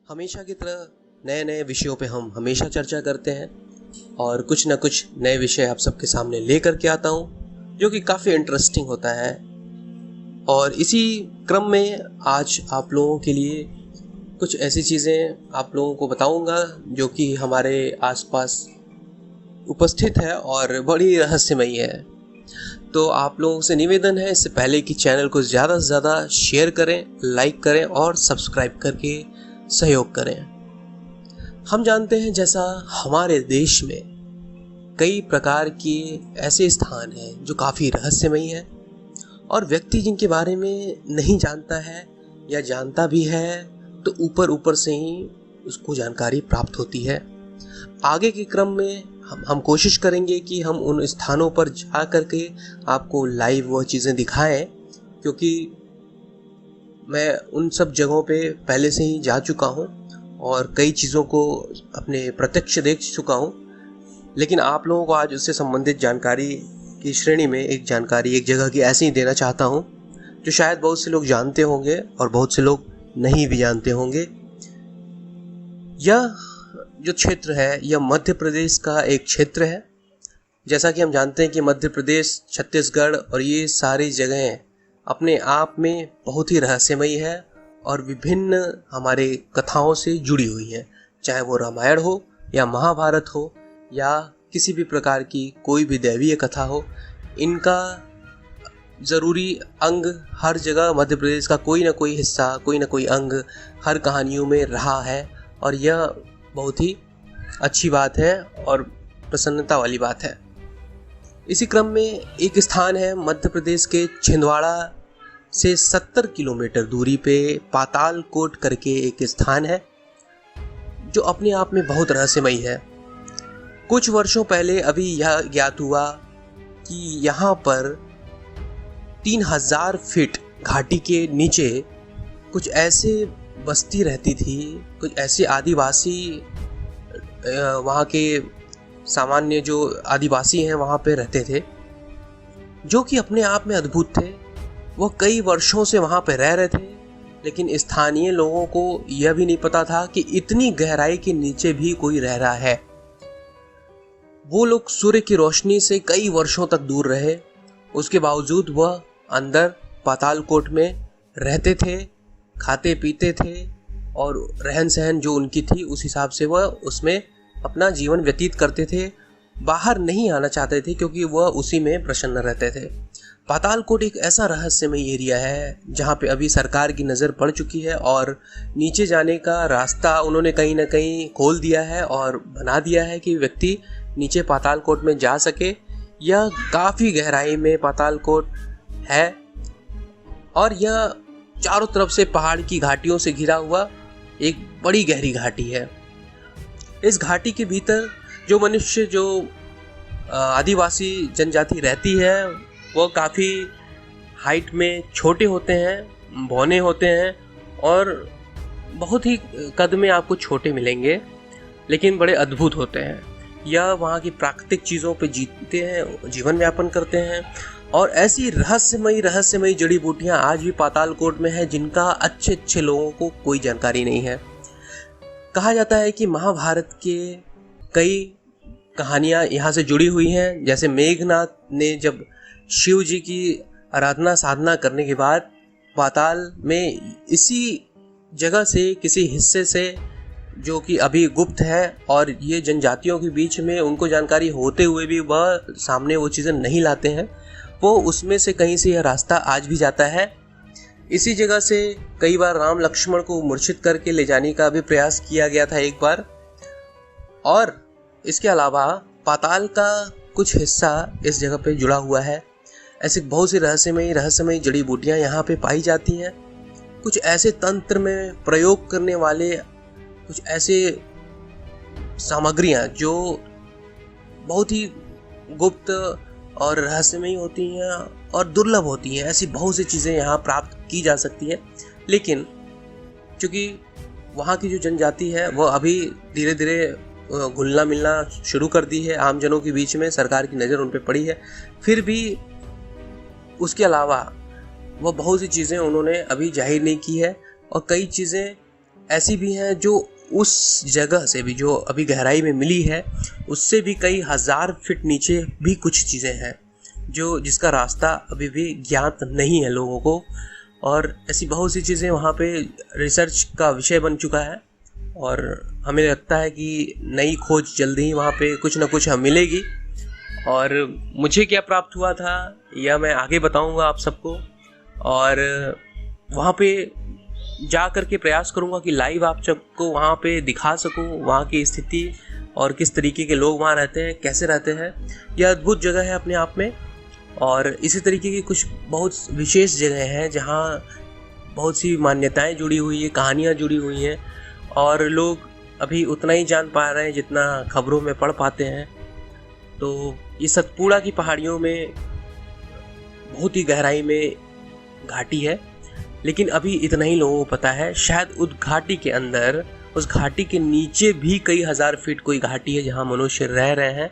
हमेशा की तरह नए नए विषयों पे हम हमेशा चर्चा करते हैं और कुछ ना कुछ नए विषय आप सबके सामने लेकर के आता हूँ जो कि काफ़ी इंटरेस्टिंग होता है। और इसी क्रम में आज आप लोगों के लिए कुछ ऐसी चीज़ें आप लोगों को बताऊंगा जो कि हमारे आसपास उपस्थित है और बड़ी रहस्यमयी है। तो आप लोगों से निवेदन है, इससे पहले कि चैनल को ज़्यादा से ज़्यादा शेयर करें, लाइक करें और सब्सक्राइब करके सहयोग करें। हम जानते हैं जैसा हमारे देश में कई प्रकार के ऐसे स्थान हैं जो काफ़ी रहस्यमयी हैं और व्यक्ति जिनके बारे में नहीं जानता है या जानता भी है तो ऊपर ऊपर से ही उसको जानकारी प्राप्त होती है। आगे के क्रम में हम कोशिश करेंगे कि हम उन स्थानों पर जा करके आपको लाइव वह चीज़ें दिखाएं, क्योंकि मैं उन सब जगहों पे पहले से ही जा चुका हूं और कई चीज़ों को अपने प्रत्यक्ष देख चुका हूं। लेकिन आप लोगों को आज उससे संबंधित जानकारी की श्रेणी में एक जानकारी एक जगह की ऐसे ही देना चाहता हूं जो शायद बहुत से लोग जानते होंगे और बहुत से लोग नहीं भी जानते होंगे। यह जो क्षेत्र है यह मध्य प्रदेश का एक क्षेत्र है। जैसा कि हम जानते हैं कि मध्य प्रदेश, छत्तीसगढ़ और ये सारी जगहें अपने आप में बहुत ही रहस्यमयी है और विभिन्न हमारे कथाओं से जुड़ी हुई हैं, चाहे वो रामायण हो या महाभारत हो या किसी भी प्रकार की कोई भी दैवीय कथा हो। इनका ज़रूरी अंग हर जगह मध्य प्रदेश का कोई ना कोई हिस्सा, कोई ना कोई अंग हर कहानियों में रहा है और यह बहुत ही अच्छी बात है और प्रसन्नता वाली बात है। इसी क्रम में एक स्थान है मध्य प्रदेश के छिंदवाड़ा से 70 किलोमीटर दूरी पे पातालकोट करके एक स्थान है जो अपने आप में बहुत रहस्यमयी है। कुछ वर्षों पहले अभी यह ज्ञात हुआ कि यहाँ पर 3000 फीट घाटी के नीचे कुछ ऐसे बस्ती रहती थी, कुछ ऐसे आदिवासी वहाँ के सामान्य जो आदिवासी हैं वहाँ पे रहते थे जो कि अपने आप में अद्भुत थे। वह कई वर्षों से वहाँ पे रह रहे थे, लेकिन स्थानीय लोगों को यह भी नहीं पता था कि इतनी गहराई के नीचे भी कोई रह रहा है। वो लोग सूर्य की रोशनी से कई वर्षों तक दूर रहे, उसके बावजूद वह अंदर पातालकोट में रहते थे, खाते पीते थे और रहन सहन जो उनकी थी उस हिसाब से वह उसमें अपना जीवन व्यतीत करते थे। बाहर नहीं आना चाहते थे क्योंकि वह उसी में प्रसन्न रहते थे। पातालकोट एक ऐसा रहस्यमय एरिया है जहाँ पे अभी सरकार की नज़र पड़ चुकी है और नीचे जाने का रास्ता उन्होंने कहीं ना कहीं खोल दिया है और बना दिया है कि व्यक्ति नीचे पातालकोट में जा सके। यह काफ़ी गहराई में पातालकोट है और यह चारों तरफ से पहाड़ की घाटियों से घिरा हुआ एक बड़ी गहरी घाटी है। इस घाटी के भीतर जो मनुष्य, जो आदिवासी जनजाति रहती है वो काफ़ी हाइट में छोटे होते हैं, बौने होते हैं और बहुत ही कद में आपको छोटे मिलेंगे, लेकिन बड़े अद्भुत होते हैं। यह वहाँ की प्राकृतिक चीज़ों पे जीते हैं, जीवन यापन करते हैं और ऐसी रहस्यमयी जड़ी बूटियाँ आज भी पातालकोट में है जिनका अच्छे लोगों को कोई जानकारी नहीं है। कहा जाता है कि महाभारत के कई कहानियाँ यहाँ से जुड़ी हुई हैं। जैसे मेघनाथ ने जब शिव जी की आराधना साधना करने के बाद पाताल में इसी जगह से किसी हिस्से से जो कि अभी गुप्त है और ये जनजातियों के बीच में उनको जानकारी होते हुए भी वह सामने वो चीज़ें नहीं लाते हैं, वो उसमें से कहीं से यह रास्ता आज भी जाता है। इसी जगह से कई बार राम लक्ष्मण को मूर्छित करके ले जाने का भी प्रयास किया गया था एक बार। और इसके अलावा पाताल का कुछ हिस्सा इस जगह पे जुड़ा हुआ है। ऐसे बहुत सी रहस्यमयी जड़ी बूटियाँ यहाँ पे पाई जाती हैं। कुछ ऐसे तंत्र में प्रयोग करने वाले कुछ ऐसे सामग्रियाँ जो बहुत ही गुप्त और रहस्यमयी होती हैं और दुर्लभ होती हैं, ऐसी बहुत सी चीज़ें यहाँ प्राप्त की जा सकती हैं। लेकिन चूँकि वहाँ की जो जनजाति है वह अभी धीरे धीरे घुलना मिलना शुरू कर दी है आम जनों के बीच में, सरकार की नज़र उन पर पड़ी है, फिर भी उसके अलावा वह बहुत सी चीज़ें उन्होंने अभी जाहिर नहीं की है और कई चीज़ें ऐसी भी हैं जो उस जगह से भी, जो अभी गहराई में मिली है, उससे भी कई हज़ार फीट नीचे भी कुछ चीज़ें हैं जिसका रास्ता अभी भी ज्ञात नहीं है लोगों को। और ऐसी बहुत सी चीज़ें वहाँ पे रिसर्च का विषय बन चुका है और हमें लगता है कि नई खोज जल्दी ही वहाँ पे कुछ ना कुछ हमें मिलेगी। और मुझे क्या प्राप्त हुआ था यह मैं आगे बताऊंगा आप सबको, और वहाँ पे जा कर के प्रयास करूंगा कि लाइव आप सबको वहाँ पे दिखा सकूं वहाँ की स्थिति और किस तरीके के लोग वहाँ रहते हैं, कैसे रहते हैं। यह अद्भुत जगह है अपने आप में। और इसी तरीके की कुछ बहुत विशेष जगह हैं जहाँ बहुत सी मान्यताएं जुड़ी हुई है, कहानियाँ जुड़ी हुई हैं, और लोग अभी उतना ही जान पा रहे हैं जितना खबरों में पढ़ पाते हैं। तो ये सतपुड़ा की पहाड़ियों में बहुत ही गहराई में घाटी है, लेकिन अभी इतना ही लोगों को पता है। शायद उस घाटी के अंदर, उस घाटी के नीचे भी कई हज़ार फीट कोई घाटी है जहाँ मनुष्य रह रहे हैं।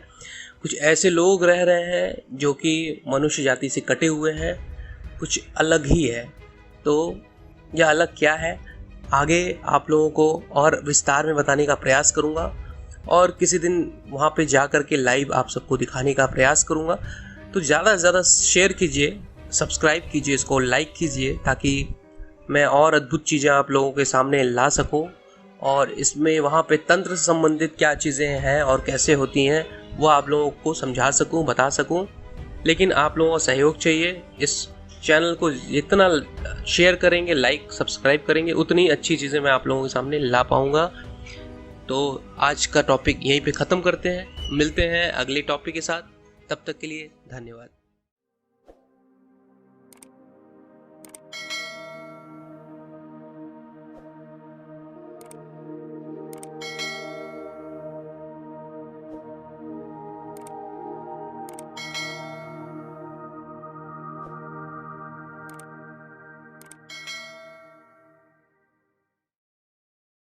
कुछ ऐसे लोग रह रहे हैं जो कि मनुष्य जाति से कटे हुए हैं, कुछ अलग ही है। तो यह अलग क्या है, आगे आप लोगों को और विस्तार में बताने का प्रयास करूँगा, और किसी दिन वहाँ पे जा कर के लाइव आप सबको दिखाने का प्रयास करूँगा। तो ज़्यादा से ज़्यादा शेयर कीजिए, सब्सक्राइब कीजिए, इसको लाइक कीजिए, ताकि मैं और अद्भुत चीज़ें आप लोगों के सामने ला सकूं, और इसमें वहाँ पे तंत्र से संबंधित क्या चीज़ें हैं और कैसे होती हैं वो आप लोगों को समझा सकूं, बता सकूं। लेकिन आप लोगों का सहयोग चाहिए। इस चैनल को जितना शेयर करेंगे, लाइक सब्सक्राइब करेंगे, उतनी अच्छी चीज़ें मैं आप लोगों के सामने ला पाऊँगा। तो आज का टॉपिक यहीं पे ख़त्म करते हैं, मिलते हैं अगले टॉपिक के साथ। तब तक के लिए धन्यवाद।